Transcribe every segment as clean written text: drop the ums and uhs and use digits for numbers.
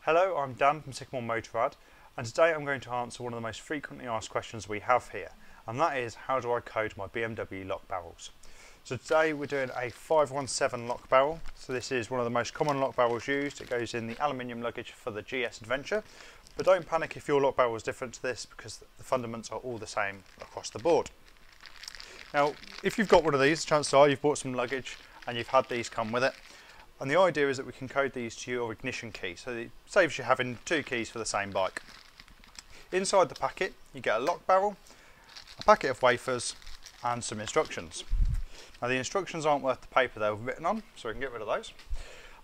Hello, I'm Dan from Sycamore Motorrad, and today I'm going to answer one of the most frequently asked questions we have here, and that is, how do I code my BMW lock barrels? So today we're doing a 517 lock barrel. So this is one of the most common lock barrels used. It goes in the aluminium luggage for the GS Adventure, but don't panic if your lock barrel is different to this, because the fundamentals are all the same across the board. Now, if you've got one of these, chances are you've bought some luggage and you've had these come with it. And the idea is that we can code these to your ignition key, so it saves you having two keys for the same bike. Inside the packet, you get a lock barrel, a packet of wafers, and some instructions. Now, the instructions aren't worth the paper they're written on, so we can get rid of those.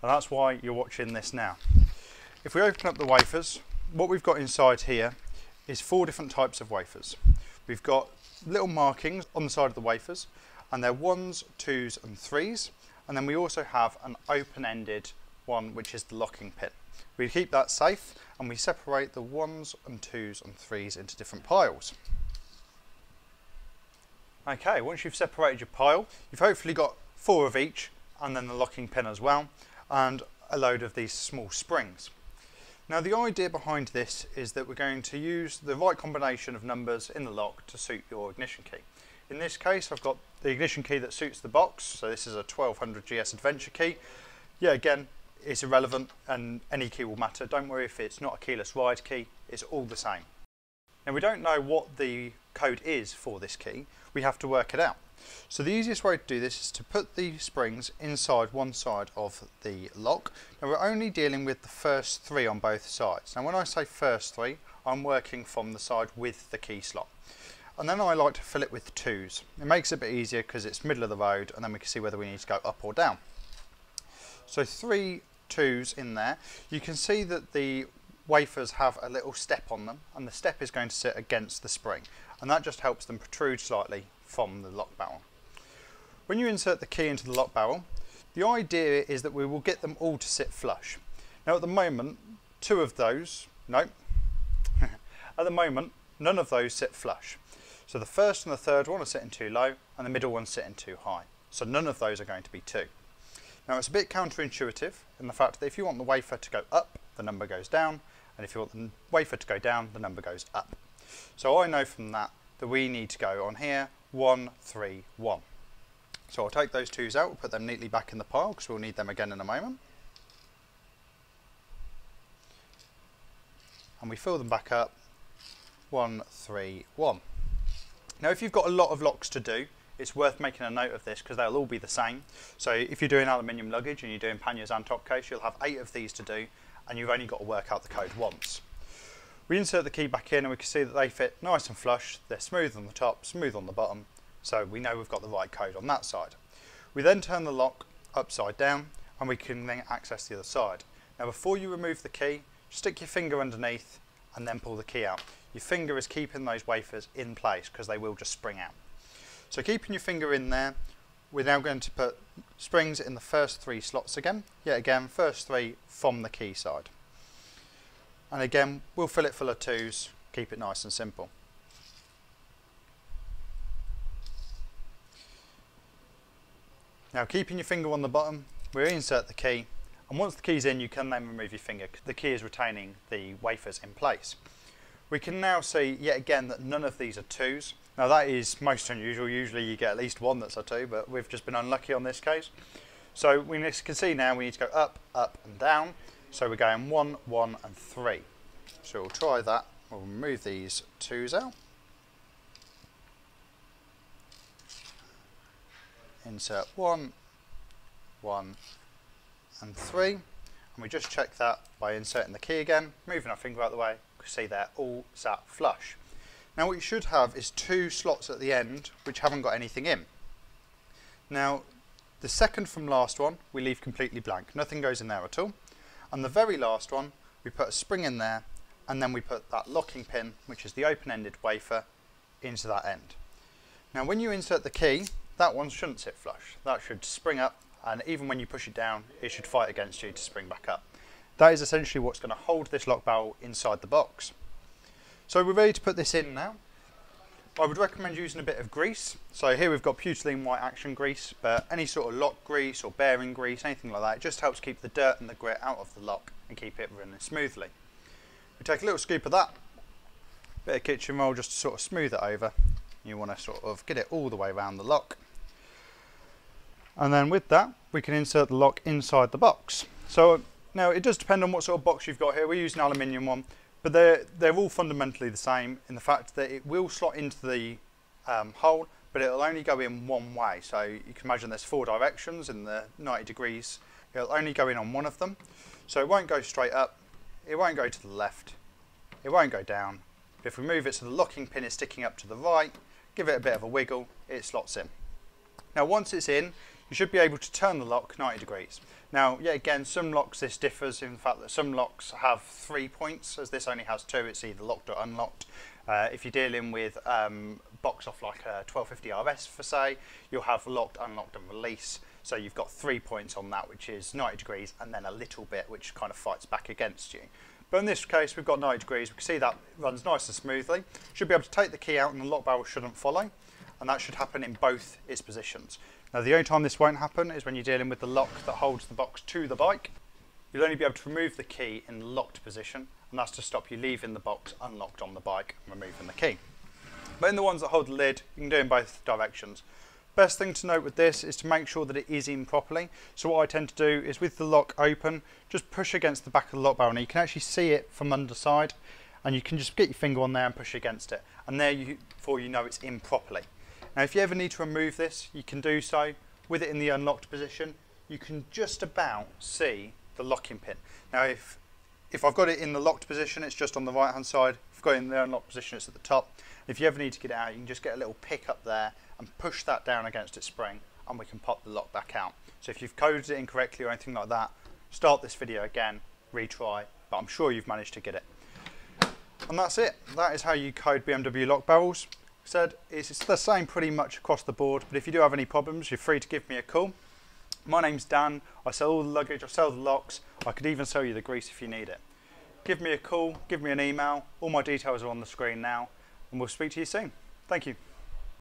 And that's why you're watching this now. If we open up the wafers, what we've got inside here is 4 different types of wafers. We've got little markings on the side of the wafers, and they're 1s, 2s, and 3s. And then we also have an open-ended one, which is the locking pin. We keep that safe, and we separate the 1s and 2s and 3s into different piles. Okay, once you've separated your pile, you've hopefully got 4 of each, and then the locking pin as well, and a load of these small springs. Now, the idea behind this is that we're going to use the right combination of numbers in the lock to suit your ignition key. In this case, I've got the ignition key that suits the box, so this is a 1200 GS Adventure key. Yeah, again, it's irrelevant and any key will matter. Don't worry if it's not a keyless ride key, it's all the same. Now, we don't know what the code is for this key, we have to work it out. So the easiest way to do this is to put the springs inside one side of the lock. Now, we're only dealing with the first 3 on both sides. Now, when I say first 3, I'm working from the side with the key slot. And then I like to fill it with 2s. It makes it a bit easier because it's middle of the road, and then we can see whether we need to go up or down. So 3 2s in there. You can see that the wafers have a little step on them, and the step is going to sit against the spring, and that just helps them protrude slightly from the lock barrel. When you insert the key into the lock barrel, the idea is that we will get them all to sit flush. Now, at the moment, 2 of those, at the moment, none of those sit flush. So the first and the third one are sitting too low, and the middle one's sitting too high. So none of those are going to be 2. Now, it's a bit counterintuitive in the fact that if you want the wafer to go up, the number goes down, and if you want the wafer to go down, the number goes up. So I know from that that we need to go on here 1, 3, 1. So I'll take those 2s out, we'll put them neatly back in the pile because we'll need them again in a moment. And we fill them back up 1, 3, 1. Now, if you've got a lot of locks to do, it's worth making a note of this because they'll all be the same. So if you're doing aluminium luggage and you're doing panniers and top case, you'll have 8 of these to do, and you've only got to work out the code once. We insert the key back in and we can see that they fit nice and flush. They're smooth on the top, smooth on the bottom, so we know we've got the right code on that side. We then turn the lock upside down and we can then access the other side. Now, before you remove the key, stick your finger underneath and then pull the key out. Your finger is keeping those wafers in place because they will just spring out. So keeping your finger in there, we're now going to put springs in the first 3 slots again. Yet again, first 3 from the key side. And again, we'll fill it full of 2s, keep it nice and simple. Now, keeping your finger on the bottom, we'll insert the key, and once the key's in, you can then remove your finger. The key is retaining the wafers in place. We can now see yet again that none of these are 2s. Now, that is most unusual. Usually you get at least one that's a 2, but we've just been unlucky on this case. So we can see now we need to go up, up and down. So we're going 1, 1 and 3. So we'll try that. We'll remove these 2s out. Insert 1, 1 and 3. And we just check that by inserting the key again, moving our finger out of the way. You can see they're all sat flush. Now, what you should have is 2 slots at the end which haven't got anything in. Now, the second from last one we leave completely blank. Nothing goes in there at all. And the very last one, we put a spring in there, and then we put that locking pin, which is the open-ended wafer, into that end. Now, when you insert the key, that one shouldn't sit flush. That should spring up, and even when you push it down, it should fight against you to spring back up. That is essentially what's going to hold this lock barrel inside the box. So we're ready to put this in now. I would recommend using a bit of grease. So here we've got butylene white action grease, but any sort of lock grease or bearing grease, anything like that, it just helps keep the dirt and the grit out of the lock and keep it running smoothly. We take a little scoop of that, bit of kitchen roll just to sort of smooth it over. You want to sort of get it all the way around the lock. And then with that, we can insert the lock inside the box. So now it does depend on what sort of box you've got here. We're using an aluminium one, but they're all fundamentally the same in the fact that it will slot into the hole, but it'll only go in one way. So you can imagine there's 4 directions in the 90 degrees. It'll only go in on one of them. So it won't go straight up, it won't go to the left, it won't go down. But if we move it so the locking pin is sticking up to the right, give it a bit of a wiggle, it slots in. Now once it's in, you should be able to turn the lock 90 degrees. Now, yet again, some locks this differs in the fact that some locks have 3 points, as this only has 2, it's either locked or unlocked. If you're dealing with box off like a 1250 RS for say, you'll have locked, unlocked and release. So you've got 3 points on that, which is 90 degrees, and then a little bit which kind of fights back against you. But in this case, we've got 90 degrees, we can see that runs nice and smoothly. Should be able to take the key out and the lock barrel shouldn't follow, and that should happen in both its positions. Now the only time this won't happen is when you're dealing with the lock that holds the box to the bike. You'll only be able to remove the key in the locked position, and that's to stop you leaving the box unlocked on the bike and removing the key. But in the ones that hold the lid, you can do in both directions. Best thing to note with this is to make sure that it is in properly. So what I tend to do is with the lock open, just push against the back of the lock barrel. Now you can actually see it from underside, and you can just get your finger on there and push against it, and therefore you know it's in properly. Now if you ever need to remove this, you can do so. With it in the unlocked position, you can just about see the locking pin. Now if I've got it in the locked position, it's just on the right hand side. If I've got it in the unlocked position, it's at the top. If you ever need to get it out, you can just get a little pick up there and push that down against its spring, and we can pop the lock back out. So if you've coded it incorrectly or anything like that, start this video again, retry, but I'm sure you've managed to get it. And that's it. That is how you code BMW lock barrels. Said it's the same pretty much across the board, but if you do have any problems, you're free to give me a call. My name's Dan, I sell all the luggage, I sell the locks, I could even sell you the grease if you need it. Give me a call, give me an email, all my details are on the screen now, and we'll speak to you soon. Thank you.